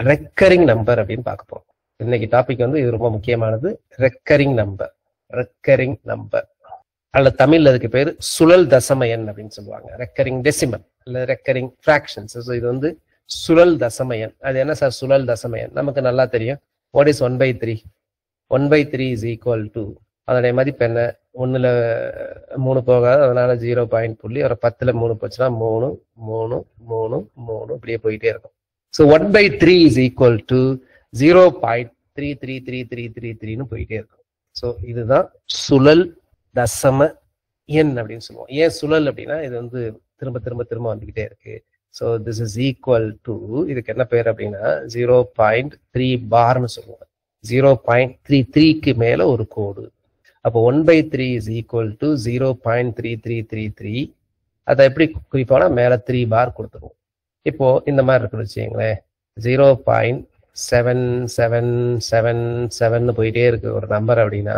Recurring number அப்படின்னு பார்க்க போறோம். இன்னைக்கு டாபிக் வந்து இது ரொம்ப முக்கியமானது. Recurring number. ரெக்கரிங் நம்பர் அல்ல தமிழ்ல அதுக்கு பேரு சுழல் தசம எண் அப்படின்னு சொல்லுவாங்க. ரெக்கரிங் டெசிமல் அல்ல ரெக்கரிங் ஃபிராக்ஷன்ஸ். இது வந்து சுழல் தசம எண். அது என்ன சார் சுழல் தசம எண்? நமக்கு நல்லா தெரியும். What is 1/3? 1/3 is equal to, அதனுடைய மதிப்பு என்ன? 1ல 3 போகாது, அதனால 0 பாயிண்ட் புள்ளி. ஒரு 10ல 3 போச்சுன்னா 3 3 3 3 இப்படியே போயிட்டே இருக்கும். ஸோ 1/3 இஸ் ஈக்குவல் டு 0.333333 போயிட்டே இருக்கும். ஸோ இதுதான் சுழல் தசம எண் அப்படின்னு சொல்லுவோம். ஏன் சுழல் அப்படின்னா இது வந்து திரும்ப திரும்ப திரும்ப வந்துகிட்டே இருக்கு. So this is equal to, இதுக்கு என்ன பேர் அப்படின்னா 0.3 பார்னு சொல்லுவோம். 0.33க்கு மேல ஒரு கோடு. அப்போ 1/3 இஸ் ஈக்குவல் டு 0.3333. அதை எப்படி குறிப்பானா மேல 3 பார் கொடுத்துருவோம். இப்போ இந்த மாதிரி இருக்குன்னு வச்சுங்களேன், 0.7777 போயிட்டே இருக்கு ஒரு நம்பர் அப்படின்னா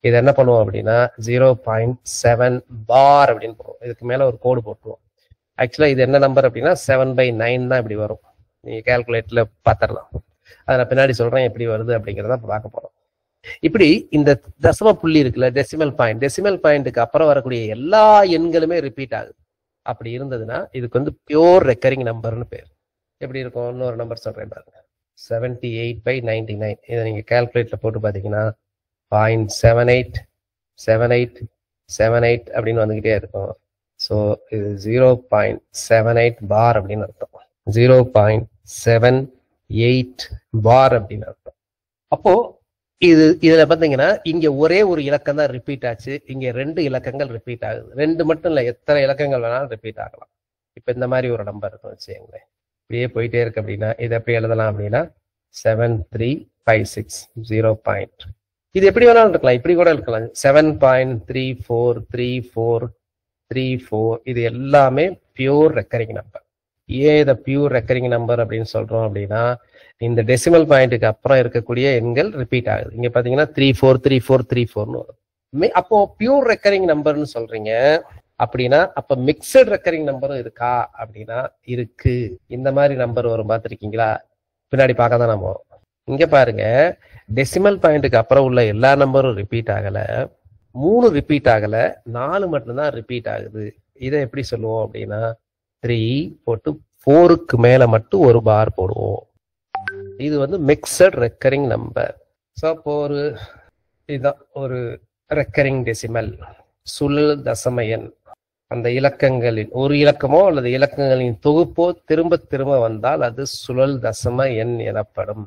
இது என்ன பண்ணுவோம் அப்படின்னா 0.7 பார் அப்படின்னு போடுவோம். இதுக்கு மேல ஒரு கோடு போட்டுருவோம். ஆக்சுவலா இது என்ன நம்பர் அப்படின்னா 7/9 தான் இப்படி வரும். நீங்க கால்குலேட்டர்ல பாத்திரலாம். அதை நான் பின்னாடி சொல்றேன் எப்படி வருது அப்படிங்கிறத பார்க்க போறோம். இப்படி இந்த தசம புள்ளி இருக்குல்ல, டெசிமல் பாயிண்ட், டெசிமல் பாயிண்ட்டுக்கு அப்புறம் வரக்கூடிய எல்லா எண்களுமே ரிப்பீட் ஆகுது. அப்படி இருந்ததுன்னா இதுக்கு வந்து பியூர் ரெக்கரிங் நம்பர்னு பேர். எப்படி இருக்கும்? இன்னொரு நம்பர் சொல்றேன் பாருங்க, 78/99. இதை நீங்க கால்குலேட்டர்ல போட்டு பாத்தீங்கன்னா 0.787878 அப்படின்னு வந்துகிட்டே இருக்கும். ஸோ இது 0.78 பார் அப்படின்னு அர்த்தம். 0.78 பார் அப்படின்னு அர்த்தம். அப்போ இதுல பாத்தீங்கன்னா இங்க ஒரே ஒரு இலக்கம் தான் ரிப்பீட் ஆச்சு, இங்க 2 இலக்கங்கள் ரிப்பீட் ஆகுது. 2 மட்டும் இல்ல, எத்தனை இலக்கங்கள் வேணாலும் ரிப்பீட் ஆகலாம். இப்ப இந்த மாதிரி ஒரு நம்பர் இருக்கும் வச்சுங்களேன், இப்படியே போயிட்டே இருக்கு அப்படின்னா இதை எப்படி எழுதலாம் அப்படின்னா 7356 0. இது எப்படி வேணாலும் இருக்கலாம், இப்படி கூட இருக்கலாம். 7.343434. இது எல்லாமே பியூர் ரெக்கரிங் நம்பர். ஏன் இதை பியூர் ரெக்கரிங் நம்பர் அப்படின்னு சொல்றோம் அப்படின்னா இந்த டெசிமல் பாயிண்ட்டுக்கு அப்புறம் இருக்கக்கூடிய எண்கள் ரிப்பீட் ஆகுது. இங்க பாத்தீங்கன்னா 343434 வரும். அப்போ பியூர் ரெக்கரிங் நம்பர்னு சொல்றீங்க அப்படின்னா அப்ப மிக்சட் ரெக்கரிங் நம்பரும் இருக்கா அப்படின்னா இருக்கு. இந்த மாதிரி நம்பர் வரும், பார்த்துருக்கீங்களா? பின்னாடி பார்க்க தான் நம்ம வரும். இங்க பாருங்க, டெசிமல் பாயிண்ட்டுக்கு அப்புறம் உள்ள எல்லா நம்பரும் ரிப்பீட் ஆகல, 3 ரிப்பீட் ஆகல, 4 மட்டும்தான் ரிப்பீட் ஆகுது. இதை எப்படி சொல்லுவோம் அப்படின்னா 3 போட்டு 4க்கு மேல மட்டும் ஒரு பார் போடுவோம். இது வந்து மிக்சட் ரெக்கரிங் நம்பர். ஸோ அப்போ இதுதான் ஒரு ரெக்கரிங் டெசிமல், சுழல் தசம எண். அந்த இலக்கங்களின் ஒரு இலக்கமோ அல்லது இலக்கங்களின் தொகுப்போ திரும்ப திரும்ப வந்தால் அது சுழல் தசம எண் எனப்படும்.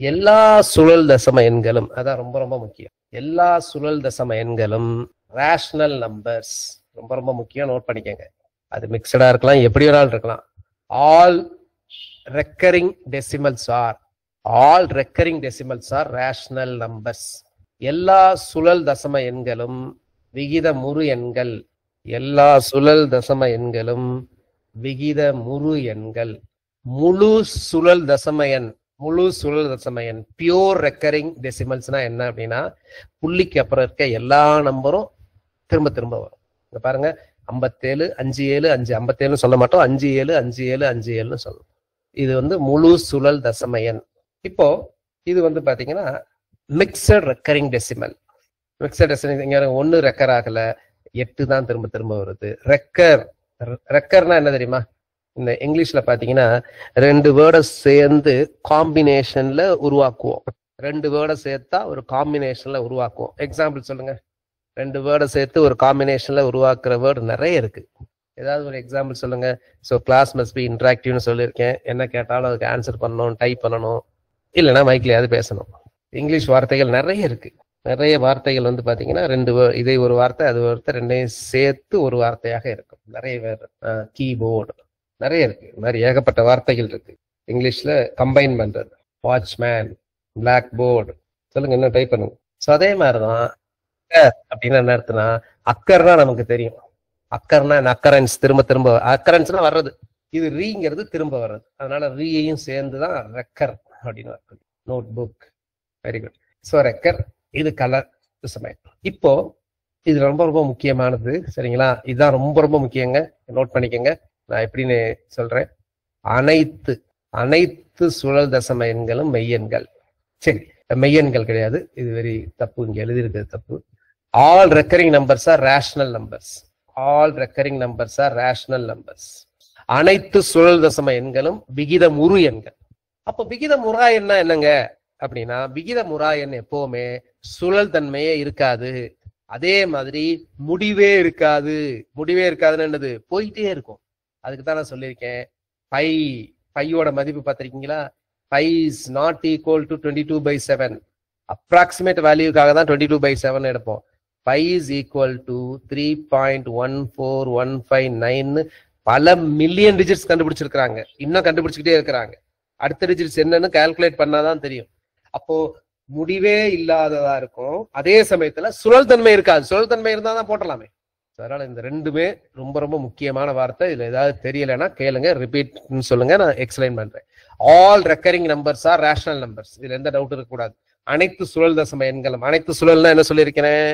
எல்லா சுழல் தசம எண்களும், அதான் ரொம்ப ரொம்ப முக்கியம், எல்லா சுழல் தசம எண்களும் ரேஷனல் நம்பர்ஸ். ரொம்ப ரொம்ப முக்கியம், நோட் பண்ணிக்கங்க. அது மிக்சடா இருக்கலாம், எப்படி வேணாலும் இருக்கலாம். All recurring decimals are rational numbers. எல்லா சுழல் தசம எண்களும் விகிதமுறு எண்கள். எல்லா சுழல் தசம எண்களும் விகிதமுறு எண்கள். முழு சுழல் தசம எண் பியூர் ரெக்கரிங் டெசிமல்ஸ்னா என்ன அப்படின்னா புள்ளிக்கு அப்புறம் இருக்க எல்லா நம்பரும் திரும்ப திரும்ப வரும். இங்க பாருங்க, 57 57 5 57 சொல்ல மாட்டோம், 57 57 57 சொல்லணும். இது வந்து முழு சுழல் தசம எண். இப்போ இது வந்து பாத்தீங்கன்னா mixed recurring decimal. Mixed decimal இங்க 1 ரெக்கர் ஆகல, 8 தான் திரும்ப திரும்ப வருது. ரெக்கர்னா என்ன தெரியுமா? இந்த இங்கிலீஷ்ல பாத்தீங்கன்னா 2 வேர்டை சேர்ந்து காம்பினேஷன்ல உருவாக்குவோம். 2 வேர்டை சேர்த்தா ஒரு காம்பினேஷன்ல உருவாக்குவோம். எக்ஸாம்பிள் சொல்லுங்க. 2 வேர்டை சேர்த்து ஒரு காம்பினேஷன்ல உருவாக்குற வேர்டு நிறைய இருக்கு. ஏதாவது ஒரு எக்ஸாம்பிள் சொல்லுங்க. ஸோ கிளாஸ் மஸ்ட் பி இன்டராக்டிவ்னு சொல்லியிருக்கேன். என்ன கேட்டாலும் அதுக்கு ஆன்சர் பண்ணணும், டைப் பண்ணணும், இல்லைன்னா மைக்லயாவது பேசணும். இங்கிலீஷ் வார்த்தைகள் நிறைய இருக்கு. நிறைய வார்த்தைகள் வந்து பாத்தீங்கன்னா 2 இதே ஒரு வார்த்தை அது வார்த்தை 2ஐயும் சேர்த்து ஒரு வார்த்தையாக இருக்கும். நிறைய வேறு கீபோர்டு நிறைய இருக்கு. இந்த மாதிரி ஏகப்பட்ட வார்த்தைகள் இருக்கு இங்கிலீஷ்ல கம்பைன் பண்றது. வாட்ச்மேன், பிளாக் போர்டு, சொல்லுங்க என்ன டைப் பண்ணுங்க. ஸோ அதே மாதிரிதான் அப்படின்னு என்ன அர்த்தம்னா அக்கர்னா நமக்கு தெரியும். அக்கர்னா அக்கரன்ஸ், திரும்ப திரும்ப அக்கரன்ஸ்னா வர்றது. இது ரீங்கிறது திரும்ப வர்றது, அதனால ரீயையும் சேர்ந்துதான் ரெக்கர் அப்படின்னு வருது. Notebook, very good. So ரெக்கர், இது கலர் சமயம். இப்போ இது ரொம்ப ரொம்ப முக்கியமானது, சரிங்களா? இதுதான் ரொம்ப ரொம்ப முக்கியங்க, நோட் பண்ணிக்கங்க. நான் எப்படின்னு சொல்றேன். அனைத்து அனைத்து சுழல் தசம எண்களும் மெய்யெண்கள். சரி, மெய்யெண்கள் கிடையாது, இது வெரி தப்பு, இங்க எழுதியிருக்கிறது தப்பு. All recurring numbers are rational numbers. All recurring numbers are rational numbers. அனைத்து சுழல் தசம எண்களும் விகிதமுறு எண்கள். அப்ப விகிதமுறா என்ன என்னங்க அப்படின்னா, விகிதமுறா எண் எப்பவுமே சுழல் தன்மையே இருக்காது, அதே மாதிரி முடிவே இருக்காது. முடிவே இருக்காதுன்னு என்னது, போயிட்டே இருக்கும். அதுக்கு தான் நான் சொல்லியிருக்கேன், பையோட மதிப்பு பார்த்திருக்கீங்களா? Pi is not equal to 22/7. Approximate வேல்யூக்காக தான் 22/7 எடுப்போம். பை இஸ் ஈக்குவல் டு 3.14159 பல மில்லியன் டிஜிட்ஸ் கண்டுபிடிச்சிருக்கிறாங்க, இன்னும் கண்டுபிடிச்சுக்கிட்டே இருக்கிறாங்க. அடுத்த டிஜிட்ஸ் என்னன்னு கால்குலேட் பண்ணாதான் தெரியும். அப்போ முடிவே இல்லாததா இருக்கும், அதே சமயத்துல சுழல் தன்மை இருக்காது. சுழல் தன்மை இருந்தா தான் போட்டலாமே. அதனால இந்த ரெண்டுமே ரொம்ப ரொம்ப முக்கியமான வார்த்தை. இதுல ஏதாவது தெரியலைன்னா கேளுங்க, ரிப்பீட் சொல்லுங்க, நான் எக்ஸ்பிளைன் பண்றேன். All recurring numbers are rational numbers. இதுல எந்த டவுட் இருக்கக்கூடாது. அனைத்து சுழல் தசம எண்களும். அனைத்து சுழல்னா என்ன சொல்லியிருக்கிறேன்?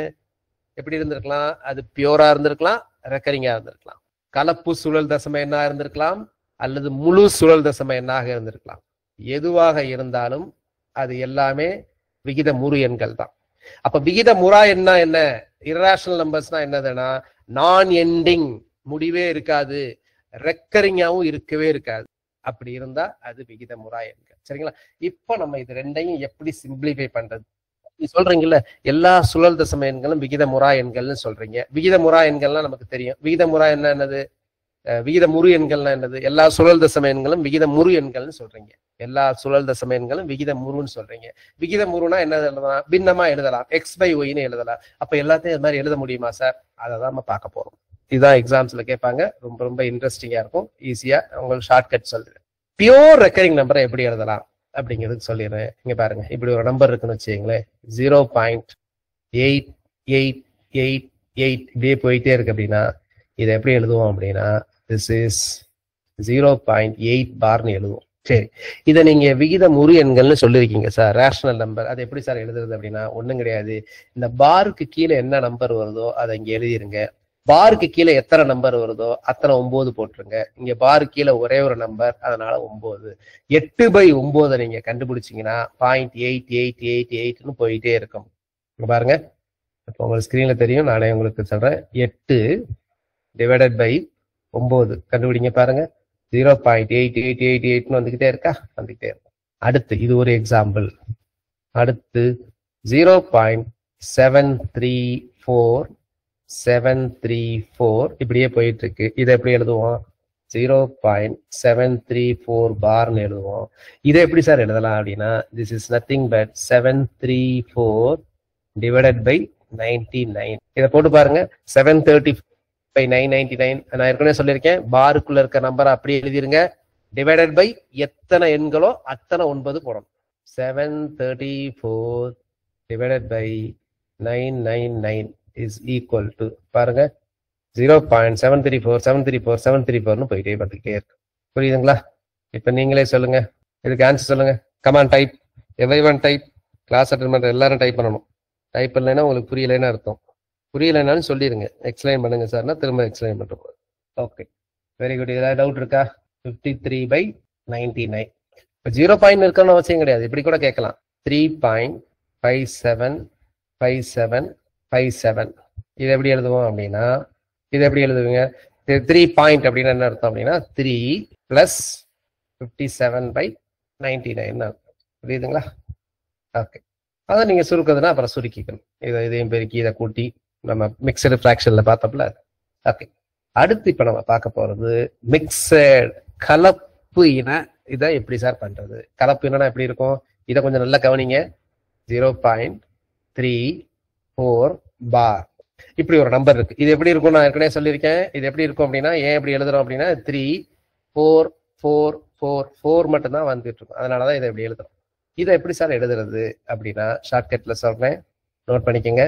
எப்படி இருந்திருக்கலாம்? அது பியூரா இருந்திருக்கலாம், ரெக்கரிங்கா இருந்திருக்கலாம். கலப்பு சுழல் தசம எண்ணா இருந்திருக்கலாம், அல்லது முழு சுழல் தசம எண்ணாக இருந்திருக்கலாம். எதுவாக இருந்தாலும் அது எல்லாமே விகிதமுறு எண்கள் தான். அப்ப விகிதமுறா எண்ணா என்ன? இரேஷனல் நம்பர்ஸ்னா என்னதுன்னா, நான் எண்டிங், முடிவே இருக்காது, ரெக்கரிங்காவும் இருக்கவே இருக்காது. அப்படி இருந்தா அது விகிதமுறா எண்கள். சரிங்களா? இப்ப நம்ம இது ரெண்டையும் எப்படி சிம்பிளிஃபை பண்றது? நீ சொல்றீங்கல்ல எல்லா சுழல் தசம எண்களும் விகிதமுறா எண்கள்னு சொல்றீங்க. விகிதமுறா எண்கள்லாம் நமக்கு தெரியும். விகிதமுறா என்னது? விகிதமுறு எண்கள்னா என்னது? எல்லா சுழல் தசம எண்களும் விகிதமுறு எண்கள்னு சொல்றீங்க. எல்லா சுழல் தசம எண்களும் விகிதமுறுன்னு சொல்றீங்க. விகிதமுறுனா என்ன எழுதலாம்? பின்னமா எழுதலாம், x/y எழுதலாம். அப்ப எல்லாத்தையும் இது மாதிரி எழுத முடியுமா சார்? அதை தான் நம்ம பார்க்க போறோம். இதுதான் எக்ஸாம்ஸ்ல கேட்பாங்க, ரொம்ப ரொம்ப இன்ட்ரெஸ்டிங்கா இருக்கும். ஈஸியா உங்களுக்கு ஷார்ட்கட் சொல்றேன். பியூர் ரெக்கரிங் நம்பரை எப்படி எழுதலாம் அப்படிங்கிறது சொல்லிடுறேன். இங்க பாருங்க, இப்படி ஒரு நம்பர் இருக்குன்னு வச்சுங்களேன், 0.8888 இப்படியே போயிட்டே இருக்கு. அப்படின்னா இதை எப்படி எழுதுவோம் அப்படின்னா, திஸ் இஸ் 0.8 பார்னு எழுதுவோம். சரி, இதை நீங்க விகிதமுறு எண்கள்னு சொல்லியிருக்கீங்க சார், ரேஷனல் நம்பர். அது எப்படி சார் எழுதுறது அப்படின்னா, ஒண்ணும் கிடையாது. இந்த பாருக்கு கீழே என்ன நம்பர் வருதோ அதை இங்க எழுதிருங்க. பாருக்கு கீழே எத்தனை நம்பர் வருதோ அத்தனை 9 போட்டுருங்க. இங்க பாரு கீழே ஒரே ஒரு நம்பர், அதனால 9. 8/9 நீங்க கண்டுபிடிச்சீங்கன்னா 0.8888ன்னு போயிட்டே இருக்கும். இங்க பாருங்க, இப்போ உங்களுக்கு ஸ்கிரீன்ல தெரியும், நானே உங்களுக்கு சொல்றேன். 8 டிவைடட் பை 9 கண்டுபிடிங்க பாருங்க. 0.8888ன்னு வந்துகிட்டே இருக்கா? வந்துகிட்டே இருக்கும். அடுத்து இது ஒரு எக்ஸாம்பிள். அடுத்து 0.734 இப்படியே போயிட்டு இருக்கு. இதை எப்படி எழுதுவோம்? 0.734 பார்னு எழுதுவோம். இதை எப்படி சார் எழுதலாம் அப்படின்னா, this is nothing but 734 divided by 99. இதை போட்டு பாருங்க. 730/999. நான் ஏற்கனவே சொல்லியிருக்கேன், பாருக்குள்ள இருக்க நம்பரை அப்படியே எழுதிருங்க. டிவைடட் பை எத்தனை எண்களோ அத்தனை 9 போடணும். 734 divided by 999 is equal to பாருங்க 0.734 போயிட்டே பார்த்துக்கிட்டே இருக்கு. புரியுதுங்களா? இப்ப நீங்களே சொல்லுங்க, இதுக்கு ஆன்சர் சொல்லுங்க. Come on type, everyone type. Class attend பண்ற எல்லாரும் டைப் பண்ணணும். டைப் பண்ணலைன்னா உங்களுக்கு புரியலைன்னு அர்த்தம். புரியலைன்னாலும் சொல்லிடுங்க, எக்ஸ்பிளைன் பண்ணுங்க சார்னா திரும்ப எக்ஸ்பிளைன் பண்றோம். Okay, very good. ஏதாவது டவுட் இருக்கா? 53/99. இப்போ 0 பாயிண்ட் இருக்கணும்னு அவசியம் கிடையாது, இப்படி கூட கேட்கலாம். 3.575757. இது எப்படி எழுதுவோம் அப்படின்னா, இது எப்படி எழுதுவீங்க? 3 பாயிண்ட் அப்படின்னு என்ன அர்த்தம் அப்படின்னா 3 + 57/99 அர்த்தம். புரியுதுங்களா? ஓகே, அதை நீங்க சுருக்குதுன்னா அப்புறம் சுருக்கிக்கணும். இதையும் பெருக்கி இதை கூட்டி நம்ம மிக்சடு ஃப்ராக்ஷன்ல பார்த்தோம்ல. ஓகே, அடுத்து இப்ப நம்ம பார்க்க போறது மிக்சட், கலப்பு இன. இதை எப்படி சார் பண்றது? கலப்பு இனம்னா எப்படி இருக்கும்? இதை கொஞ்சம் நல்லா கவனிங்க. 0.34 பார் இப்படி ஒரு நம்பர் இருக்கு. இது எப்படி இருக்கும்? நான் ஏற்கனவே சொல்லியிருக்கேன். இது எப்படி இருக்கும் அப்படின்னா, ஏன் எப்படி எழுதுறோம் அப்படின்னா 3 4 4 4 4 மட்டும்தான் வந்துட்டு இருக்கும். அதனாலதான் இதை எப்படி எழுதுறோம். இதை எப்படி சார் எழுதுறது அப்படின்னா, ஷார்ட்கட்ல சொல்றேன், நோட் பண்ணிக்கோங்க.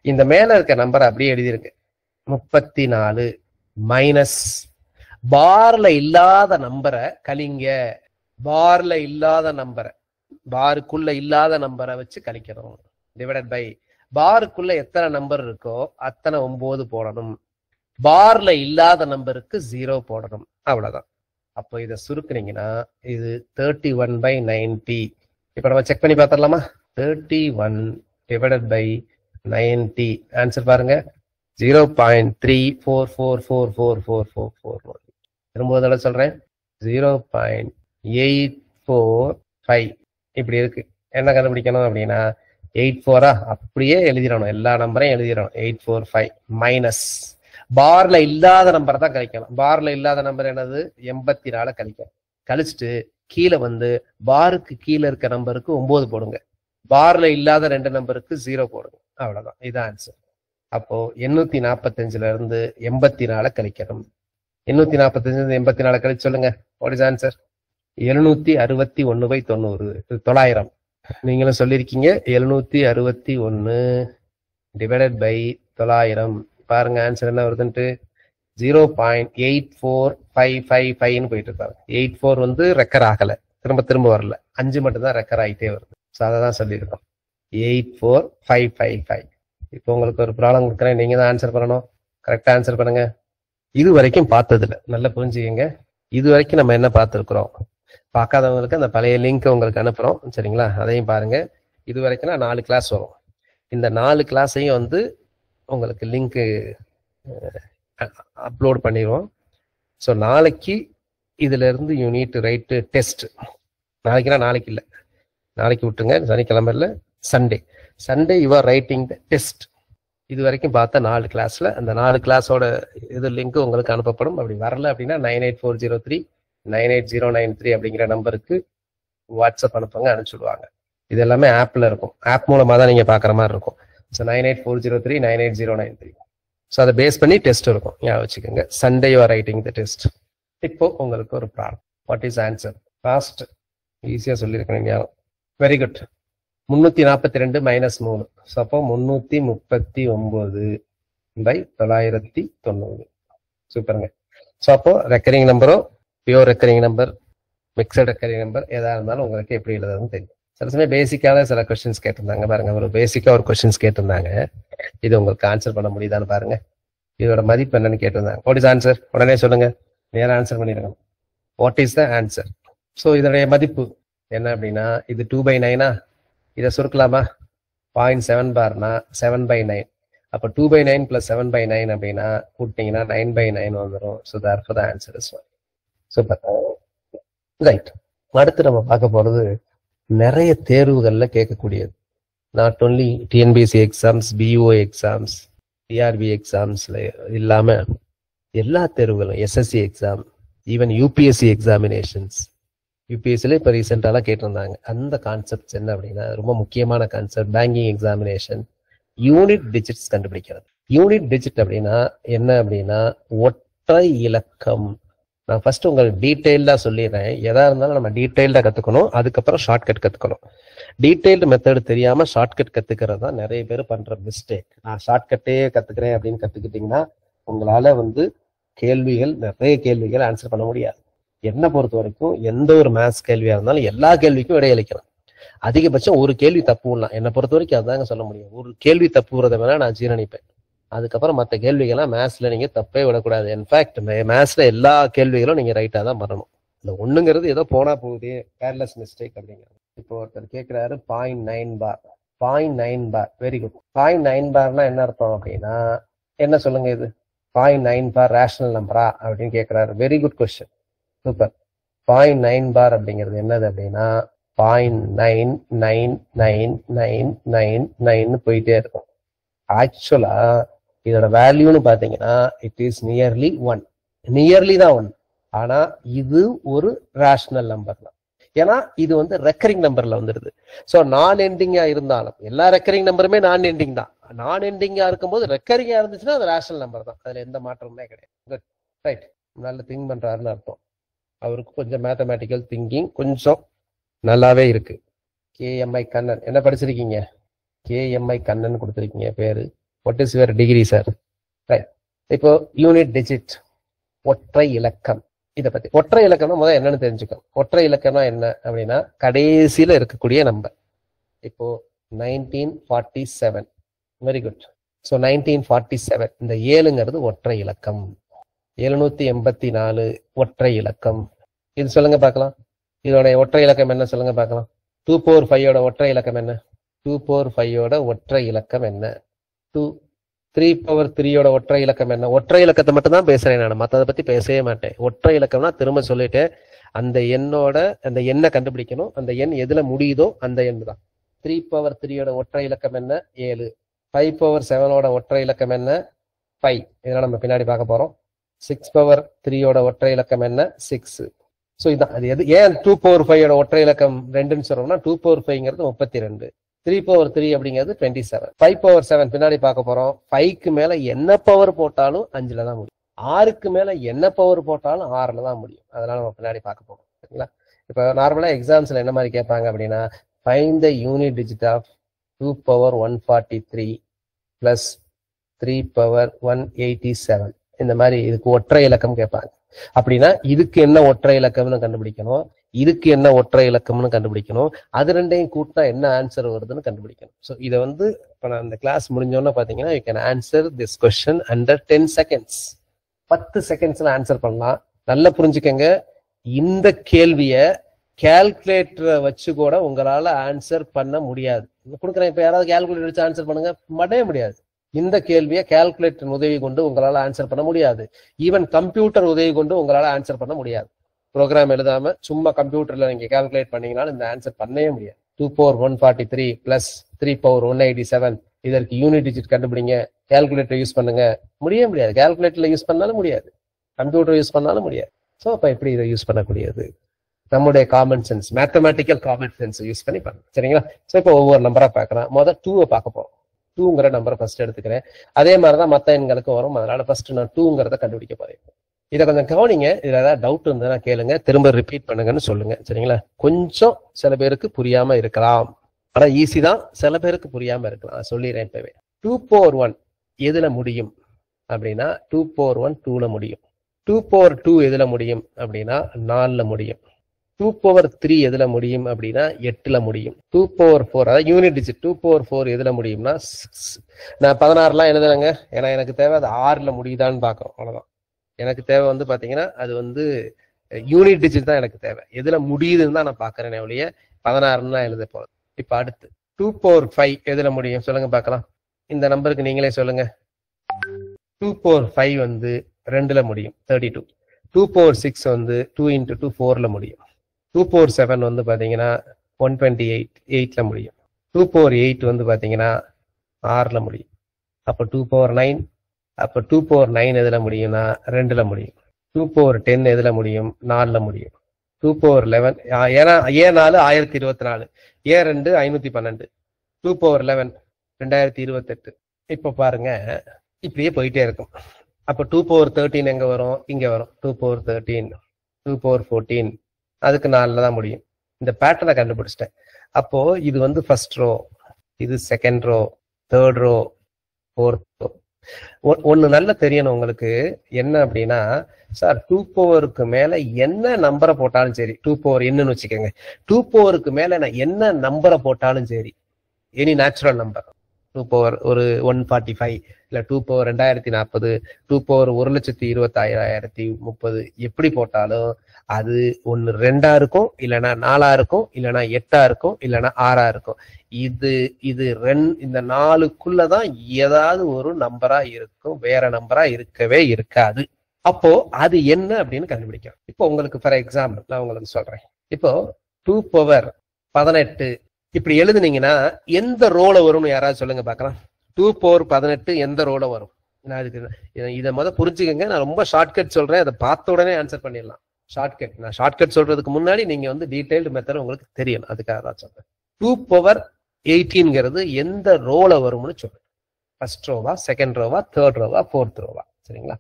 இந்த மேல இருக்க நம்பரை அப்படியே எழுதிருக்கு. 34 மைனஸ் பார்ல இல்லாத நம்பரை கழிங்க. பார்ல இல்லாத நம்பரை, பாருக்குள்ள இல்லாத நம்பரை வச்சு கழிக்கணும். டிவைடட் பை பாருக்குள்ள எத்தனை நம்பர் இருக்கோ அத்தனை 9 போடணும். பார்ல இல்லாத நம்பருக்கு 0 போடணும். அவ்வளவுதான். அப்போ இதை சுருக்குனீங்கன்னா இது 31/90. இப்போ நம்ம செக் பண்ணி பார்த்துடலாமா? 31 divided by 90. ஆன்சர் பாருங்க 0.34444444. திரும்ப தடவை சொல்றேன் 0.845 இப்படி இருக்கு. என்ன கண்டுபிடிக்கணும் அப்படின்னா 84 அப்படியே எழுதிடணும். எல்லா நம்பரையும் எழுதிடணும். 845 மைனஸ் பார்ல இல்லாத நம்பரை தான் கழிக்கணும். பார்ல இல்லாத நம்பர் என்னது? 84 கழிக்கணும். கழிச்சுட்டு கீழே வந்து பாருக்கு கீழே இருக்க நம்பருக்கு 9 போடுங்க. பார்ல இல்லாத 2 நம்பருக்கு 0 போடுங்க. அவ்வளவுதான். இதுதான் ஆன்சர். அப்போ 845ல இருந்து 84 கழிக்கணும். 845 84 கழிச்சு சொல்லுங்க. What is answer? 761/90. 900. நீங்களும் சொல்லியிருக்கீங்க 761 டிவைடட் பை 900. பாருங்க ஆன்சர் என்ன வருதுன்ட்டு 0.84555 போயிட்டு இருக்காங்க. 84 வந்து ரெக்கர் ஆகல, திரும்ப வரல. 5 மட்டும் தான் ரெக்கர் ஆகிட்டே வருது. ஸோ அதை தான் சொல்லியிருக்கோம் 84555. இப்போ உங்களுக்கு ஒரு ப்ராப்ளம் கொடுக்குறேன், நீங்க தான் ஆன்சர் பண்ணணும். கரெக்டா ஆன்சர் பண்ணுங்க. இது வரைக்கும் பார்த்ததுல நல்லா புரிஞ்சுக்கங்க. இது வரைக்கும் நம்ம என்ன பார்த்துருக்குறோம்? பார்க்காதவங்களுக்கு அந்த பழைய லிங்க் உங்களுக்கு அனுப்புறோம், சரிங்களா? அதையும் பாருங்க. இது வரைக்கும் 4 கிளாஸ் வரும். இந்த 4 கிளாஸையும் வந்து உங்களுக்கு லிங்க்கு அப்லோட் பண்ணிடுவோம். ஸோ நாளைக்கு இதுல இருந்து you need to right test. நாளைக்கு இல்லை, நாளைக்கு விட்டுங்க. சனிக்கிழமை இல்லை, Sunday you are writing the test. இது வரைக்கும் பார்த்த 4 கிளாஸ்ல அந்த 4 கிளாஸோட இது லிங்க் உங்களுக்கு அனுப்பப்படும். அப்படி வரல அப்படின்னா 98403-98093 அப்படிங்கிற நம்பருக்கு வாட்ஸ்அப் அனுப்புங்க, அனுப்பிச்சுடுவாங்க. இது எல்லாமே ஆப்ல இருக்கும். ஆப் மூலமா தான் நீங்க பாக்குற மாதிரி இருக்கும். ஸோ 98403-98093. ஸோ அதை பேஸ் பண்ணி டெஸ்ட் இருக்கும், ஞாபகம் வச்சுக்கோங்க. Sunday you are writing the test. இப்போ உங்களுக்கு ஒரு problem. What is answer? Fast, ஈஸியா சொல்லியிருக்கேன் ஞாபகம். Very good. 342 மைனஸ் 3. ஸோ அப்போ 339/990. சூப்பருங்க. ஸோ அப்போ ரெக்கரிங் நம்பரோ pure recurring number, mixed recurring number எதா இருந்தாலும் உங்களுக்கு எப்படி எழுதுறதுன்னு தெரியும். சில சமயம் பேசிக்கான சில கொஸ்டின்ஸ் கேட்டிருந்தாங்க பாருங்க. ஒரு பேசிக்கா ஒரு கொஸ்டின்ஸ் கேட்டிருந்தாங்க. இது உங்களுக்கு ஆன்சர் பண்ண முடியுதான்னு பாருங்க. இதோட மதிப்பு என்னன்னு கேட்டிருந்தாங்க. What is answer? உடனே சொல்லுங்க, நேரம் ஆன்சர் பண்ணிருக்கணும். What is the answer? So இதனுடைய மதிப்பு என்ன அப்படின்னா, இது 2/9. இதை சுருக்கலாமா? 0.7 பார்னா 7/9. அப்போ 2/9 + 7/9 அப்படின்னா கூட்டிங்கன்னா 9/9 வந்துடும். So therefore the answer is 1. Super, right. அடுத்து நம்ம பார்க்க போறது நிறைய தேர்வுகள்ல கேட்கக்கூடியது. நாட் ஓன்லி டிஎன்பிஎஸ்சி எக்ஸாம்ஸ், பியூஓ எக்ஸாம்ஸ், டிஆர்பி எக்ஸாம்ஸ்ல இல்லாம எல்லா தேர்வுகளும், SSC exam, even UPSC examinations, யூபிஎஸ்சில இப்போ ரீசெண்டாலாம் கேட்டிருந்தாங்க. அந்த கான்செப்ட்ஸ் என்ன அப்படின்னா, ரொம்ப முக்கியமான concept. Banking examination unit digits கண்டுபிடிக்கிறது. யூனிட் டிஜிட் அப்படின்னா என்ன அப்படின்னா ஒற்றை இலக்கம். நான் ஃபர்ஸ்ட் உங்களுக்கு டீட்டெயில்டா சொல்லிடுறேன். எதா இருந்தாலும் நம்ம டீட்டெயில்டா கத்துக்கணும், அதுக்கப்புறம் ஷார்ட்கட் கத்துக்கணும். டீட்டெயில்டு மெத்தட் தெரியாம ஷார்ட்கட் கத்துக்கிறது தான் நிறைய பேர் பண்ற மிஸ்டேக். நான் ஷார்ட்கட்டே கத்துக்கிறேன் அப்படின்னு கத்துக்கிட்டீங்கன்னா உங்களால வந்து நிறைய கேள்விகள் ஆன்சர் பண்ண முடியாது. என்னை பொறுத்த வரைக்கும் எந்த ஒரு மேத்ஸ் கேள்வியா இருந்தாலும் எல்லா கேள்விக்கும் விடையளிக்கலாம். அதிகபட்சம் ஒரு கேள்வி தப்புலாம். என்னை பொறுத்த வரைக்கும் அதாங்க சொல்ல முடியும். ஒரு கேள்வி தப்புறத வேணா நான் ஜீரணிப்பேன். அதுக்கப்புறம் மற்ற கேள்விகள்லாம் மேத்ஸ்ல நீங்க தப்பே விடக்கூடாது. இன்ஃபேக்ட் மேத்ஸ்ல எல்லா கேள்விகளும் நீங்க ரைட்டா தான் பண்ணணும். இந்த ஒண்ணுங்கிறது ஏதோ போனா போகுது, கேர்லெஸ் மிஸ்டேக் அப்படிங்கிறது. இப்போ ஒருத்தர் கேட்கிறாரு 0.9 பார். 0.9 பார், வெரி குட். 0.9 பார்னா என்ன அர்த்தம் அப்படின்னா என்ன சொல்லுங்க? இது 0.9 பார் ரேஷனல் நம்பரா அப்படின்னு கேட்கிறாரு. Very good question, super. 0.9 பார் அப்படிங்கிறது என்னது அப்படின்னா 0.99999 போயிட்டே இருக்கும். ஆக்சுவலா இதோட வேல்யூன்னு பாத்தீங்கன்னா இட் இஸ் நியர்லி 1. நியர்லி தான் 1. ஆனா இது ஒரு ரேஷனல் நம்பர் தான். ஏன்னா இது வந்து ரெக்கரிங் நம்பர்ல வந்துடுது. ஸோ நான் எண்டிங்கா இருந்தாலும் எல்லா ரெக்கரிங் நம்பருமே நான் எண்டிங் தான். நான் எண்டிங்கா இருக்கும்போது ரெக்கரிங்கா இருந்துச்சுன்னா அது ரேஷனல் நம்பர் தான். அதுல எந்த மாற்றமுமே கிடையாது. ரைட், நல்ல திங்க் பண்றாருன்னு அர்த்தம். அவருக்கு கொஞ்சம் மேத்தமேட்டிக்கல் திங்கிங் கொஞ்சம் நல்லாவே இருக்கு. KMI கண்ணன், என்ன படிச்சிருக்கீங்க? KMI கண்ணன் கொடுத்துருக்கீங்க பேரு. What is your degree sir? Right. இப்போ யூனிட் டிஜிட், ஒற்றை இலக்கம். இதை பத்தி ஒற்றை இலக்கம்னா முதல்ல என்னன்னு தெரிஞ்சுக்கணும். ஒற்றை இலக்கம்னா என்ன அப்படின்னா கடைசியில இருக்கக்கூடிய நம்பர். இப்போ 1947, வெரி குட். ஸோ 1947 இந்த 7ங்கிறது ஒற்றை இலக்கம். 784 ஒற்றை இலக்கம். இது சொல்லுங்க பார்க்கலாம். இதோட ஒற்றை இலக்கம் என்ன சொல்லுங்க பார்க்கலாம். 2 power 5 ஒற்றை இலக்கம் என்ன? 2 power 5 ஒற்றை இலக்கம் என்ன? 3 power 3 ஒற்றை இலக்கம் என்ன? ஒற்றை இலக்கத்தை மட்டும் தான் பேசுறேன் நான், மற்றதை பத்தி பேசவே மாட்டேன். ஒற்றை இலக்கம்னா திரும்ப சொல்லிட்டு அந்த எண்ணை கண்டுபிடிக்கணும். அந்த எண் எதுல முடியுதோ அந்த எண் தான். 3 power 3 ஒற்றை இலக்கம் என்ன? 7. 5 power 7 ஒற்றை இலக்கம் என்ன? 5. இதெல்லாம் நம்ம பின்னாடி பார்க்க போறோம். 6 power 3 ஒற்றை இலக்கம் என்ன? 6. ஸோ இதான் அது எது. ஏன் 2 power 5 ஒற்றை இலக்கம் 2ன்னு சொல்றோம்னா 2 power 5ங்கிறது 32, 3 power 3 அப்படிங்கிறது 27, 5 power 7 பின்னாடி பார்க்க போறோம். 5க்கு மேல என்ன பவர் போட்டாலும் 5ல தான் முடியும். 6க்கு மேல என்ன பவர் போட்டாலும் 6ல தான் முடியும். அதனால நம்ம பின்னாடி பார்க்க போறோம். சரிங்களா? இப்போ நார்மலா எக்ஸாம்ஸ்ல என்ன மாதிரி கேட்பாங்க அப்படின்னா, find the unit digit of 2 power 143 plus 3 power 187. இந்த மாதிரி இதுக்கு ஒற்றை இலக்கம் கேட்பாங்க. அப்படின்னா இதுக்கு என்ன ஒற்றை இலக்கம்னு கண்டுபிடிக்கணும், இதுக்கு என்ன ஒற்றை இலக்கம்னு கண்டுபிடிக்கணும், அது ரெண்டையும் கூட்டினா என்ன ஆன்சர் வருதுன்னு கண்டுபிடிக்கணும். ஸோ இதை வந்து இப்போ நான் இந்த கிளாஸ் முடிஞ்சோன்னு பார்த்தீங்கன்னா you can answer this question under 10 seconds. 10 செகண்ட்ஸ்ல ஆன்சர் பண்ணலாம். நல்லா புரிஞ்சுக்கங்க, இந்த கேள்வியை கால்குலேட்டரை வச்சு கூட உங்களால ஆன்சர் பண்ண முடியாது. கொடுக்குறேன், இப்போ யாராவது கால்குலேட்டர் வச்சு ஆன்சர் பண்ணுங்க, பண்ணவே முடியாது. இந்த கேள்வியை கால்குலேட்டர் உதவி கொண்டு உங்களால ஆன்சர் பண்ண முடியாது. ஈவன் கம்ப்யூட்டர் உதவி கொண்டு உங்களால ஆன்சர் பண்ண முடியாது. ப்ரோக்ராம் எழுதாம சும்மா கம்ப்யூட்டர்ல நீங்க கால்குலேட் பண்ணீங்கனாலும் இந்த ஆன்சர் பண்ணவே முடியாது. 2 power 143 பிளஸ் 3 power 187 இதற்கு யூனிட் டிஜிட் கண்டுபிடிங்க, கால்குலேட்டர் யூஸ் பண்ணுங்க, முடியவே முடியாது. கால்குலேட்டர்ல யூஸ் பண்ணாலும் முடியாது, கம்ப்யூட்டர் யூஸ் பண்ணாலும் முடியாது. ஸோ அப்ப எப்படி இதை யூஸ் பண்ணக்கூடியது? நம்முடைய common sense, mathematical common sense use பண்ணி பண்ணணும். சரிங்களா? ஸோ இப்போ ஒவ்வொரு நம்பரா பார்க்கலாம். முதல் 2 பார்க்க போறோம். 2ங்கிற நம்பரை ஃபர்ஸ்ட் எடுத்துக்கிறேன். அதே மாதிரிதான் மற்ற எண்களுக்கு வரும். அதனால ஃபர்ஸ்ட் நான் 2ங்கிறத கண்டுபிடிக்க போறேன். இதை கொஞ்சம் கவனிங்க. இதுல ஏதாவது டவுட் இருந்ததுன்னா கேளுங்க, திரும்ப ரிப்பீட் பண்ணுங்கன்னு சொல்லுங்க. சரிங்களா? கொஞ்சம் சில பேருக்கு புரியாம இருக்கலாம், ஆனா ஈஸி தான். சில பேருக்கு புரியாம இருக்கலாம், சொல்லிடுறேன் இப்பவே. 2 power 1 எதுல முடியும் அப்படின்னா 2 power 1 2ல முடியும். 2 power 2 எதுல முடியும் அப்படின்னா 4ல முடியும். 2 power 3 எதுல முடியும் அப்படின்னா 8ல முடியும். 2 power 4 அதாவது யூனிட் டிஜிட் 2 power 4 எதுல முடியும்னா நான் 16லாம் எழுதுறேங்க. ஏன்னா எனக்கு தேவை அது 6ல முடியுதான்னு பார்க்கணும், அவ்வளவுதான். எனக்கு தேவை வந்து பாத்தீங்கன்னா அது வந்து யூனிட் டிஜிட் தான் எனக்கு தேவை. எதுல முடியுதுன்னு தான் நான் பாக்குறேன், ஒழிய 16ன்னு தான் எழுத போறேன். இப்ப அடுத்து 2 power 5 எதுல முடியும் சொல்லுங்க பார்க்கலாம். இந்த நம்பருக்கு நீங்களே சொல்லுங்க. 2 power 5 வந்து 2ல முடியும், 32. 2 power 6 வந்து 2 into 2 4ல முடியும். 2 power 7 வந்து பாத்தீங்கன்னா 128 8ல முடியும். 2 power 8 வந்து பாத்தீங்கன்னா 6ல முடியும். அப்ப 2 power 9, அப்ப 2 power 9 எதுல முடியும்னா 2ல முடியும். 2 power 10 எதுல முடியும் 4ல முடியும். 2 power 11 ஏன்னா ஏன் 4 1024, ஏன் 2 512, 2 power 11 2028. இப்ப பாருங்க இப்படியே போயிட்டே இருக்கும். அப்ப 2 power 13 எங்க வரும்? இங்க வரும். 2 power 13, 2 power 14 அதுக்கு 4ல தான் முடியும். இந்த பேட்டர்னை கண்டுபிடிச்சிட்டேன். அப்போ இது வந்து ஃபர்ஸ்ட் ரோ, இது second row, third row, fourth row. ஒன்னு நல்லா தெரியணும் உங்களுக்கு என்ன அப்படின்னா, சார் 2 powerக்கு மேல என்ன நம்பரை போட்டாலும் சரி, 2 power என்னன்னு வச்சுக்கோங்க, 2 powerக்கு மேல நான் என்ன நம்பரை போட்டாலும் சரி, எனி நேச்சுரல் நம்பர், 2 power ஒரு 145 இல்ல 2 power 2040, 2 power 1,25,030 எப்படி போட்டாலும் அது ஒன்னு 2ஆ இருக்கும், இல்லைன்னா 4ஆ இருக்கும், இல்லைன்னா 8ஆ இருக்கும், இல்லைன்னா 6ஆ இருக்கும். இது இந்த 4க்குள்ளதான் ஏதாவது ஒரு நம்பரா இருக்கும், வேற நம்பரா இருக்கவே இருக்காது. அப்போ அது என்ன அப்படின்னு கண்டுபிடிக்கும். இப்போ உங்களுக்கு ஃபார் எக்ஸாம்பிள் நான் உங்களுக்கு சொல்றேன். இப்போ 2 power 18 இப்படி எழுதுனீங்கன்னா எந்த ரோல வரும்னு யாராவது சொல்லுங்க பாக்கலாம். 2 power 18 எந்த ரோல வரும்? நான் இதுக்கு இதை புரிஞ்சுக்கங்க. நான் ரொம்ப ஷார்ட்கட் சொல்றேன், அதை பார்த்த உடனே ஆன்சர் பண்ணிடலாம். ஷார்ட்கட், நான் ஷார்ட்கட் சொல்றதுக்கு முன்னாடி நீங்க வந்து டீடைல்டு மெத்தட் உங்களுக்கு தெரியணும், அதுக்காக தான் சொல்றேன். 2 power 18ங்கிறது எந்த ரோல வரும்னு சொல்றேன். ஃபர்ஸ்ட் ரோவா, செகண்ட் ரோவா, தேர்ட் ரோவா, ஃபோர்த் ரோவா? சரிங்களா?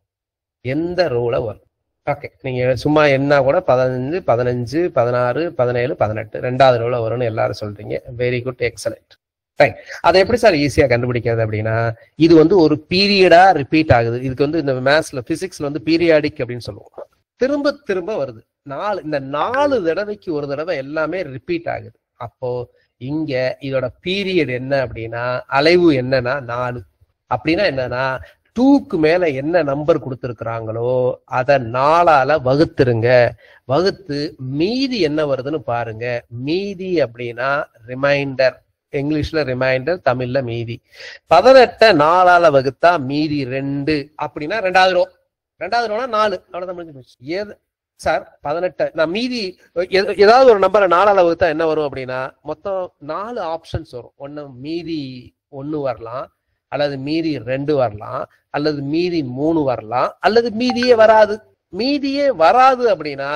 எந்த ரோல வரும்? ஓகே, நீங்க சும்மா என்ன கூட 15, 16, 16, 17, 18 2வது ரோல வரும்னு எல்லாரும் சொல்றீங்க. Very good, excellent. ரைட். அதை எப்படி சார் ஈஸியா கண்டுபிடிக்கிறது அப்படின்னா, இது வந்து ஒரு பீரியடா ரிப்பீட் ஆகுது. இதுக்கு வந்து இந்த மேத்ஸ்ல பிசிக்ஸ்ல வந்து பீரியாடிக் அப்படின்னு சொல்லுவோம். திரும்ப திரும்ப வருது. இந்த 4 தடவைக்கு ஒரு தடவை எல்லாமே ரிப்பீட் ஆகுது. அப்போ இங்க இதோட பீரியட் என்ன அப்படின்னா, அலைவு என்னன்னா 4. அப்படின்னா என்னன்னா 2க்கு மேல என்ன நம்பர் கொடுத்துருக்குறாங்களோ அதை 4ஆல வகுத்துருங்க. வகுத்து மீதி என்ன வருதுன்னு பாருங்க. மீதி அப்படின்னா ரிமைண்டர், இங்கிலீஷ்ல ரிமைண்டர், தமிழ்ல மீதி. 18 4ஆல வகுத்தா மீதி 2 அப்படின்னா 2வது ரோ. 2வது ரோனா 4, அவ்வளவுதான் முடிஞ்சு போச்சு. ஏது சார் 18 நான் மீதி ஏதாவது ஒரு நம்பரை 4ஆல வகுத்தா என்ன வரும் அப்படின்னா மொத்தம் 4 ஆப்ஷன்ஸ் வரும். ஒன்னு மீதி 1 வரலாம், அல்லது மீதி 2 வரலாம், அல்லது மீதி 3 வரலாம், அல்லது மீதியே வராது. மீதியே வராது அப்படின்னா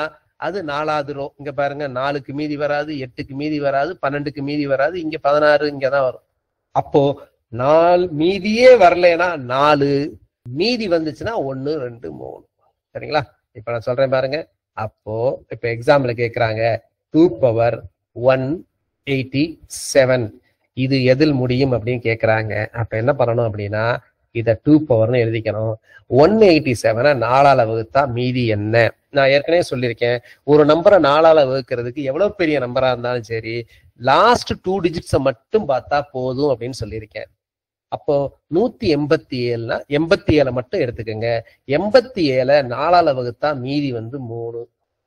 அது 4வது ரோ. இங்க பாருங்க, 4க்கு மீதி வராது, 8க்கு மீதி வராது, 12க்கு மீதி வராது, இங்க 16 இங்கதான் வரும். அப்போ 4 மீதியே வரலன்னா 4, மீதி வந்துச்சுன்னா 1 2 3. சரிங்களா? இப்ப நான் சொல்றேன் பாருங்க. அப்போ இப்ப எக்ஸாம்பிள் கேக்குறாங்க 2 பவர் 187 இது எதில் முடியும் அப்படின்னு கேக்குறாங்க. அப்ப என்ன பண்ணணும் அப்படின்னா இத 2 பவர்னு எழுதிக்கணும். 187 4ஆல வகுத்தா மீதி என்ன? நான் ஏற்கனவே சொல்லியிருக்கேன், ஒரு நம்பரை 4ஆல வகுக்கிறதுக்கு எவ்வளவு பெரிய நம்பரா இருந்தாலும் சரி லாஸ்ட் 2 டிஜிட்ஸை மட்டும் பார்த்தா போதும் அப்படின்னு சொல்லியிருக்கேன். அப்போ 187னா 87 மட்டும் எடுத்துக்கோங்க. 87 4ஆல வகுத்தா மீதி 3.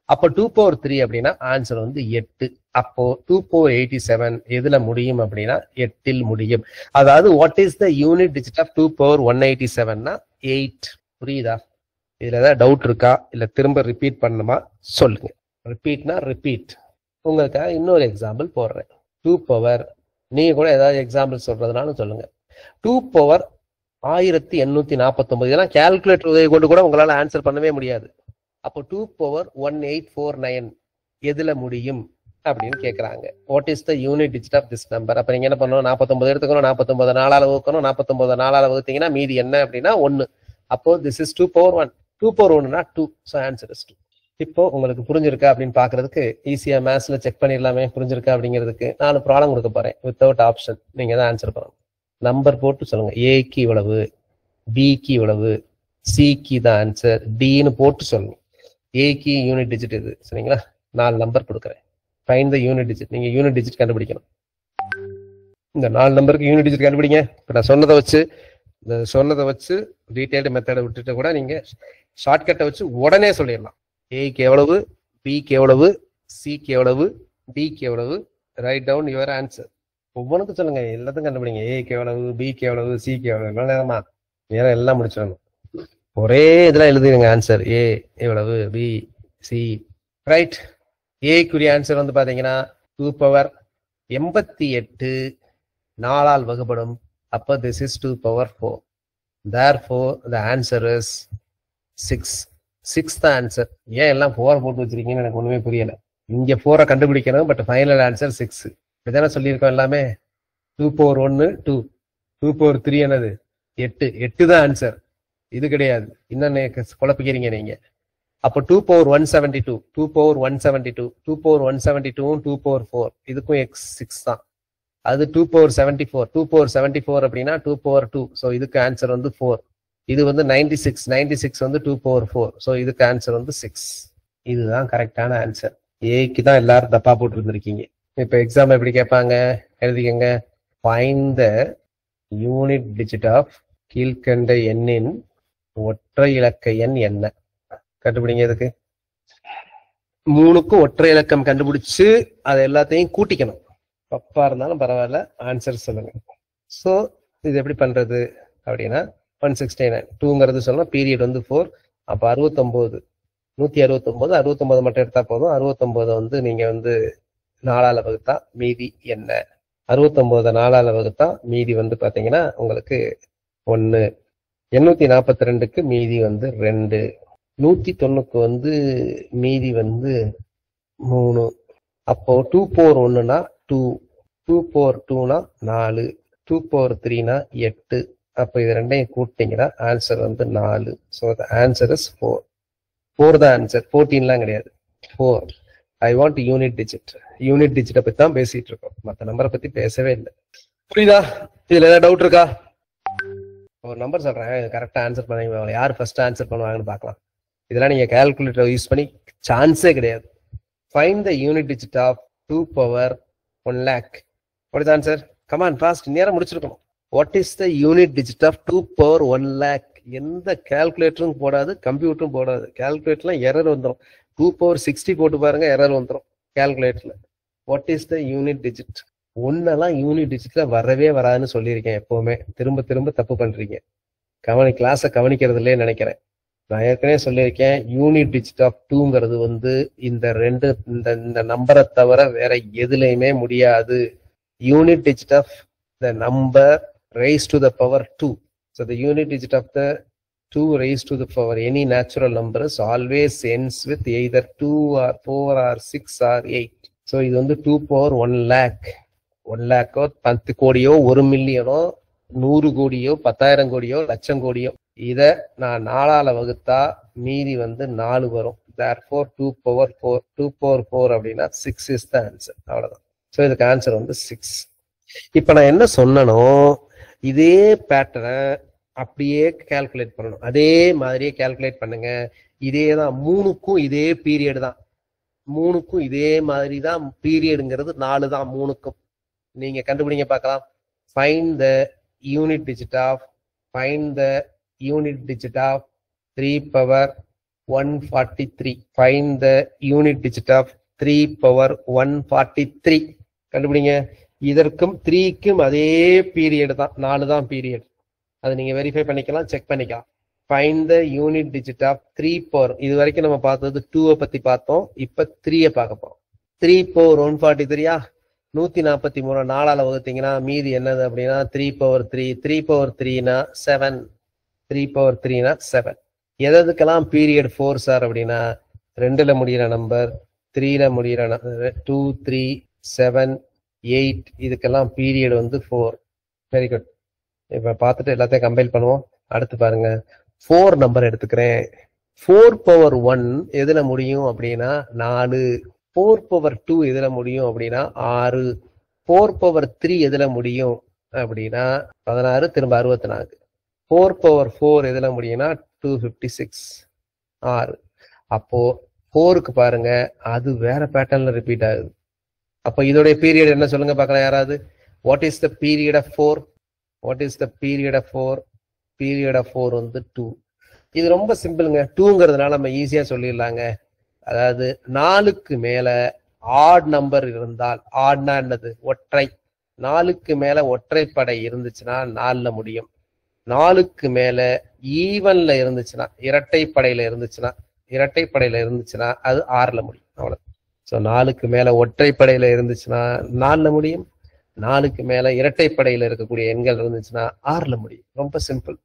அப்போ 2 பவர் 3 அப்படின்னா ஆன்சர் 8. அப்போ 2 பவர் 87 எதுல முடியும் அப்படின்னா 8இல் முடியும். அதாவது what is the unit digit of 2 power 187னா 8. புரியுதா? இதுல ஏதாவது டவுட் இருக்கா, இல்ல திரும்ப ரிப்பீட் பண்ணணுமா சொல்லுங்க. ரிப்பீட்னா ரிப்பீட். உங்களுக்காக இன்னொரு எக்ஸாம்பிள் போடுறேன். 2 பவர், நீங்க கூட ஏதாவது எக்ஸாம்பிள் சொல்றதுனாலும் சொல்லுங்க. 2 பவர் 1849 இதெல்லாம் கால்குலேட்டர் உதவி கொண்டு கூட உங்களால ஆன்சர் பண்ணவே முடியாது. அப்போ 2 பவர் 1849 எதுல முடியும் அப்படின்னு கேக்குறாங்க. What is the unit digit of this number? அப்ப நீங்க என்ன பண்ணணும், 49 எடுத்துக்கணும், 49 4ஆல வகுக்கணும், 49 4ஆல வகுத்தீங்கன்னா மீதி என்ன அப்படின்னா 1. அப்போ திஸ் இஸ் 2 பவர் 1. 2 பவர் 1னா 2. So answer is 2. இப்போ உங்களுக்கு புரிஞ்சிருக்கா அப்படின்னு பாக்குறதுக்கு ஈஸியா மேத்ஸ்ல செக் பண்ணிடலாமே புரிஞ்சிருக்கா அப்படிங்கிறதுக்கு 4 ப்ராப்ளம் கொடுக்க போறேன் வித்தவுட் ஆப்ஷன். நீங்க தான் ஆன்சர் பண்ணணும். நம்பர் போட்டு சொல்லுங்க. ஏக்கு இவ்வளவு, பிக்கு இவ்வளவு, சிக்கு தான் ஆன்சர், டின்னு போட்டு சொல்லுங்க. ஏக்கு யூனிட் டிஜிட் இது. சரிங்களா? 4 நம்பர் கொடுக்குறேன். Find the unit digit. நீங்க யூனிட் டிஜிட் கண்டுபிடிக்கணும். இந்த 4 நம்பருக்கு யூனிட் டிஜிட் கண்டுபிடிங்க. இப்ப நான் சொன்னதை வச்சு டீடைல்டு மெத்தடை விட்டுட்டு கூட நீங்க ஷார்ட்கட்டை வச்சு உடனே சொல்லிடலாம். ஏக்கு எவ்வளவு, பிக்கு எவ்வளவு, சிக்கு எவ்வளவு, டிக்கு எவ்வளவு. Write down your answer. ஒவ்வொன்றுக்கும் சொல்லுங்க, எல்லாத்தையும் கண்டுபிடிங்க. ஏக்கு எவ்வளவு, பிக்கு எவ்வளவு, சிக்கு எவ்வளவு. எவ்வளவு நேரமா நேரம் எல்லாம் முடிச்சிடணும். ஒரே இதெல்லாம் எழுதிடுங்க ஆன்சர். ஏ எவ்வளவு, பி, சி. ரைட். ஏக்குரிய ஆன்சர் பாத்தீங்கன்னா 2 பவர் 88 4ஆல் வகுப்படும். அப்போ this is 2 power 4. therefore the answer is 6. 6 தான் ஆன்சர். ஏன் எல்லாம் 4 போட்டு வச்சிருக்கீங்கன்னு எனக்கு ஒண்ணுமே புரியல. இங்க 4 கண்டுபிடிக்கணும், பட் ஃபைனல் ஆன்சர் 6. இப்படிதானே சொல்லியிருக்கோம் எல்லாமே. 2 பவர் 1 2, 2 பவர் 3 என்னது 8. 8 தான் ஆன்சர். இது கிடையாது. இன்னொன்னு குழப்பிக்கிறீங்க நீங்க. அப்போ 2 பவர் 172, 2 பவர் 172, 2 பவர் 172, 2 பவர் 4 இதுக்கும் x 6 தான். அது 2 பவர் 74, 2 பவர் 74 அப்படின்னா 2 பவர் 2. ஸோ இதுக்கு ஆன்சர் 4. இது 96, 96 2 பவர் 4. ஸோ இதுக்கு ஆன்சர் 6. இதுதான் கரெக்டான ஆன்சர். ஏக்கு தான் எல்லாரும் தப்பா போட்டு இருந்திருக்கீங்க. இப்ப எக்ஸாம் எப்படி கேட்பாங்க எழுதிக்கங்க. Find the unit digit of கீழ்கண்ட எண்ணின் ஒற்றை இலக்க எண் என்ன? கண்டுபிடிங்க. இதுக்கு 3க்கும் ஒற்றை இலக்கம் கண்டுபிடிச்சு அதை எல்லாத்தையும் கூட்டிக்கணும். தப்பா இருந்தாலும் பரவாயில்ல, ஆன்சர் சொல்லுங்க. ஸோ இது எப்படி பண்றது அப்படின்னா 169 2ங்கிறது சொல்லணும். பீரியட் 4. அப்போ 69, 169, 69 மட்டும் எடுத்தா போதும். 69 நீங்க 4ஆல வகுத்தா மீதி என்ன? 69 4ஆல வகுத்தா மீதி பாத்தீங்கன்னா உங்களுக்கு 1. 842க்கு மீதி 2. 190க்கு மீதி 3. அப்போ 2 பவர் 1னா 2, 2 பவர் 2னா 4, 2 பவர் 3னா 8. அப்போ இது ரெண்டையும் கூட்டிங்கன்னா ஆன்சர் 4. So answer is 4. 4 தான் ஆன்சர், 14லாம் கிடையாது. 4. I want unit digit. Unit டிஜிட்டை பத்தி தான் பேசிட்டு இருக்கோம், மற்ற நம்பரை பத்தி பேசவே இல்லை. புரியுதா? இதுல ஏதாவது டவுட் இருக்கா? ஒரு நம்பர் சொல்றேன், கரெக்டா ஆன்சர் பண்ணுவீங்க. யார் ஃபர்ஸ்ட் ஆன்சர் பண்ணுவாங்கன்னு பார்க்கலாம். இதெல்லாம் நீங்க கால்குலேட்டர் யூஸ் பண்ணி சான்ஸே கிடையாது. Find the unit digit of 2 power 1 lakh. What is answer? Come on fast, நேரம் முடிச்சிருக்கணும். What is the unit digit of 2 power 1 lakh? எந்த கால்குலேட்டரும் போடாது, கம்ப்யூட்டரும் போடாது. கால்குலேட்டர்லாம் எரர் வந்துடும். 2 power 60 போட்டு பாருங்க, எரர் வந்துடும் கால்குலேட்டர்ல. What is the unit digit? ஒன்னெல்லாம் யூனிட் டிஜிட்ல வரவே வராதுன்னு சொல்லியிருக்கேன். எப்பவுமே திரும்ப திரும்ப தப்பு பண்றீங்க. கிளாஸை கவனிக்கிறதுலே நினைக்கிறேன். நான் ஏற்கனவே சொல்லியிருக்கேன், யூனிட் டிஜிட் ஆஃப் 2ங்கிறது வந்து இந்த நம்பரை தவிர வேற எதுலையுமே முடியாது. Unit digit of the number raised to the power 2. So the unit digit of the 2 raised to the power any natural numbers always ends with either 2 or 4 or 6 or 8. So இது வந்து 2 power 1 lakh. 1 lakhோ 10 கோடியோ 1 மில்லியனோ 100 கோடியோ 10,000 கோடியோ லட்சம் கோடியோ, இதை நான் 4ஆல வகுத்தா மீதி வந்து 4 வரும். therefore 2 power 4 அப்படின்னா 6 is the answer. அவ்வளவுதான். ஸோ இதுக்கு ஆன்சர் வந்து 6. இப்ப நான் என்ன சொன்னனோ இதே பேட்டர்னை அப்படியே கால்குலேட் பண்ணணும். அதே மாதிரியே கால்குலேட் பண்ணுங்க. இதே தான் 3க்கும் இதே பீரியட் தான். 3க்கும் இதே மாதிரி தான் பீரியடுங்கிறது 4 தான் 3க்கும். நீங்க கண்டுபிடிங்க பார்க்கலாம். Find the unit digit of 3 power 143. Find the unit digit of 3 power 143. கண்டுபிடிங்க. இதற்கும் 3க்கும் அதே பீரியட் தான், 4 தான் பீரியட். அதை நீங்க வெரிஃபை பண்ணிக்கலாம், செக் பண்ணிக்கலாம். Find the unit digit of 3 power. இது வரைக்கும் நம்ம பார்த்தது 2 பத்தி பார்த்தோம். இப்ப 3 பார்க்க போறோம். 3 power 143 143 4ஆல வகுத்தீங்கன்னா மீதி என்னது அப்படின்னா 3 power 3. 3 power 3னா 7. 3 power 3னா 7. எதுக்கெல்லாம் பீரியட் 4 சார் அப்படின்னா 2ல முடிகிற நம்பர், 3ல முடிகிற 2, 3, 7, 8 இதுக்கெல்லாம் பீரியட் வந்து 4. Very good. இப்ப பார்த்துட்டு எல்லாத்தையும் கம்பைல் பண்ணுவோம். அடுத்து பாருங்க, 4 நம்பர் எடுத்துக்கிறேன். 4 power 1 எதுல முடியும் அப்படின்னா 4. 4 power 2 எதுல முடியும் அப்படின்னா 6. 4 power 3 எதுல முடியும் அப்படின்னா 16 திரும்ப 64. 4 power 4 எதுல முடியும்னா 256. 6. அப்போ 4க்கு பாருங்க, அது வேற பேட்டர்ன்ல ரிப்பீட் ஆகுது. அப்ப இதோடைய பீரியட் என்ன சொல்லுங்க பார்க்கலாம் யாராவது. What is the period of 4? What is the period of 4? Period of 4 வந்து 2. இது ரொம்ப சிம்பிளுங்க. 2ங்கிறதுனால நம்ம ஈஸியா சொல்லிடலாங்க. அதாவது 4க்கு மேல ஆட் நம்பர் இருந்தால், ஆட்னா என்னது? ஒற்றை. 4க்கு மேல ஒற்றைப்படை இருந்துச்சுன்னா 4ல முடியும். 4க்கு மேல ஈவன்ல இருந்துச்சுன்னா, இரட்டைப்படையில இருந்துச்சுன்னா அது 6ல முடியும். அவ்வளவு. ஸோ 4க்கு மேல ஒற்றைப்படையில இருந்துச்சுன்னா 4ல முடியும். 4க்கு மேல இரட்டைப்படையில இருக்கக்கூடிய எண்கள் இருந்துச்சுன்னா 6ல முடியும். ரொம்ப சிம்பிள்.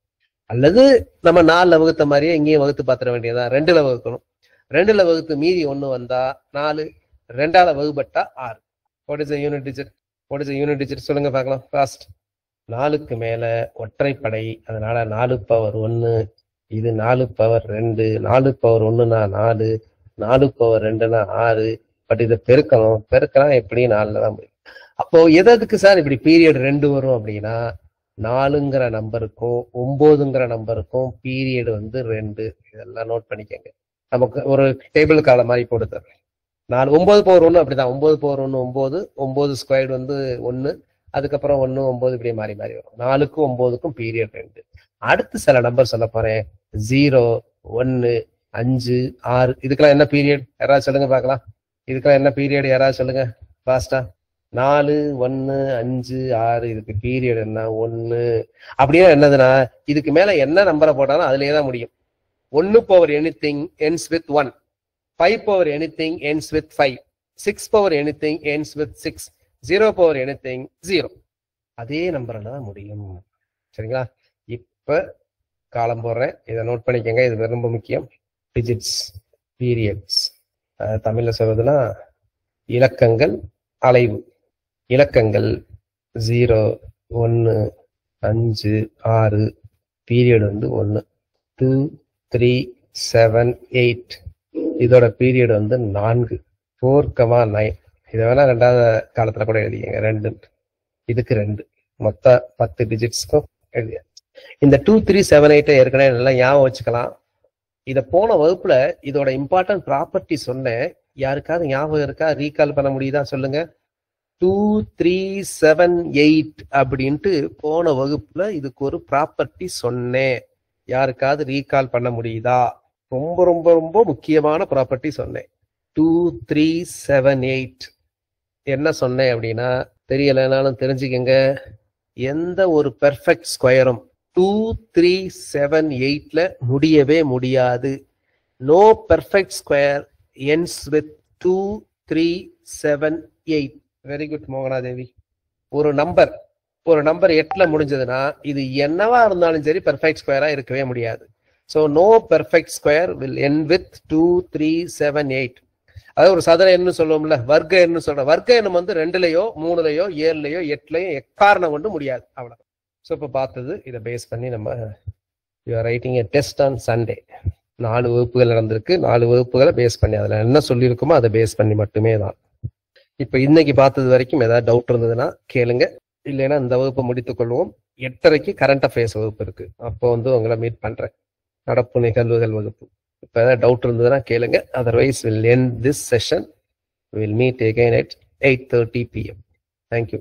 அல்லது நம்ம 4ல வகுத்த மாதிரியே இங்கேயும் வகுத்து பார்த்துட வேண்டியதான். 2ல வகுக்கணும். 2ல வகுத்து மீதி 1 வந்தா 4. 2ஆல வகுப்பட்டா 6. What is the unit digit? What is the unit digit சொல்லுங்க பார்க்கலாம் ஃபாஸ்ட். 4க்கு மேல ஒற்றைப்படை, அதனால 4 power 1. இது 4 power 2. 4 power 1னா 4. 4 power 2னா 6. பட் இதை பெருக்கலாம் எப்படி 4ல தான் முடியும். அப்போ எதுக்கு சார் இப்படி பீரியட் 2 வரும் அப்படின்னா 4ங்கிற நம்பருக்கும் 9ங்கிற நம்பருக்கும் பீரியட் வந்து 2. இதெல்லாம் நோட் பண்ணிக்கங்க. நமக்கு ஒரு டேபிள் கால மாதிரி போட்டு தர்றேன். 9 power 1 அப்படிதான். 9 power 1 9. 9 ஸ்கொயர்டு வந்து 1. அதுக்கப்புறம் 1 9 இப்படியே மாறி வரும். 4க்கும் 9க்கும் பீரியட் 2. அடுத்து சில நம்பர் சொல்ல போறேன். 0, 1, 5, 6 இதுக்கெல்லாம் என்ன பீரியட் யாராவது சொல்லுங்க பார்க்கலாம். இதுக்கெல்லாம் என்ன பீரியட் யாராவது சொல்லுங்க ஃபாஸ்டா. 4, 1, 5, 6 இதுக்கு பீரியட் என்ன? 1. அப்படியே என்னதுன்னா இதுக்கு மேல என்ன நம்பரை போட்டாலும் அதுலயே தான் முடியும். 1 power anything ends with 1. 5 power anything ends with 5. 6 power anything ends with 6. 0 power anything 0. அதே நம்பர்ல தான் முடியும். சரிங்களா? இப்ப காலம் போடுறேன். இதை நோட் பண்ணிக்கங்க. இது ரொம்ப முக்கியம். Digits, periods. தமிழ்ல சொல்றதுன்னா இலக்கங்கள், அலைவு. இலக்கங்கள் 0, 1, 5, 6. பீரியட் வந்து 1, 2, 3, 7, 8. இதோட பீரியட் வந்து 4. 4, 9. இதை வேணா 2வது காலத்துல கூட எழுதிக்கங்க. 2 இதுக்கு 2 மொத்த 10 டிஜிட்ஸ்க்கும் எழுதிய. இந்த 2, 3, 7, 8 ஏற்கனவே நல்லா ஞாபகம் வச்சுக்கலாம். இத போன வகுப்புல இதோட இம்பார்ட்டன்ட் ப்ராப்பர்ட்டி சொன்னேன். யாருக்காவது ஞாபகம் இருக்கா? ரீகால் பண்ண முடியுதா சொல்லுங்க. 2, 3, 7, 8 அப்படின்ட்டு போன வகுப்புல இதுக்கு ஒரு ப்ராப்பர்ட்டி சொன்னேன். யாருக்காவது ரீகால் பண்ண முடியுதா? ரொம்ப ரொம்ப ரொம்ப முக்கியமான ப்ராப்பர்ட்டி சொன்னேன். 2 3 7 8 என்ன சொன்னேன் அப்படின்னா, தெரியலைனாலும் தெரிஞ்சுக்கங்க. எந்த ஒரு பெர்ஃபெக்ட் ஸ்கொயரும் 2 3 7 8ல முடியவே முடியாது. No perfect square ends with 2 3 7 8. Very good Mohanadevi. ஒரு நம்பர் 8ல முடிஞ்சதுன்னா இது என்னவா இருந்தாலும் சரி பெர்ஃபெக்ட் ஸ்கொயரா இருக்கவே முடியாது. So no perfect square will end with 2 3 7 8. அதாவது ஒரு சதுர எண்ணு சொல்லுவோம்ல, வர்க்க எண்ணு சொல்ற. வர்க்க எண்ணம் வந்து 2லயோ 3லயோ 7லயோ 8லயோ எக்காரணம் கொண்டு முடியாது. அவ்வளவு. ஸோ இப்போ பார்த்தது இதை பேஸ் பண்ணி நம்ம you are writing a test on Sunday. 4 வகுப்புகள் நடந்திருக்கு. 4 வகுப்புகளை பேஸ் பண்ணி அதில் என்ன சொல்லியிருக்குமோ அதை பேஸ் பண்ணி மட்டுமே தான். இப்போ இன்னைக்கு பார்த்தது வரைக்கும் ஏதாவது டவுட் இருந்ததுன்னா கேளுங்க. இல்லைன்னா இந்த வகுப்பை முடித்துக் கொள்வோம். 8:30க்கு கரண்ட் அஃபேர்ஸ் வகுப்பு இருக்கு. அப்போ வந்து உங்களை மீட் பண்றேன். நடப்பு நிகழ்வுகள் வகுப்பு. இப்போ ஏதாவது டவுட் இருந்ததுன்னா கேளுங்க. Otherwise will end this session. Will meet again at 8:30 PM. Thank you.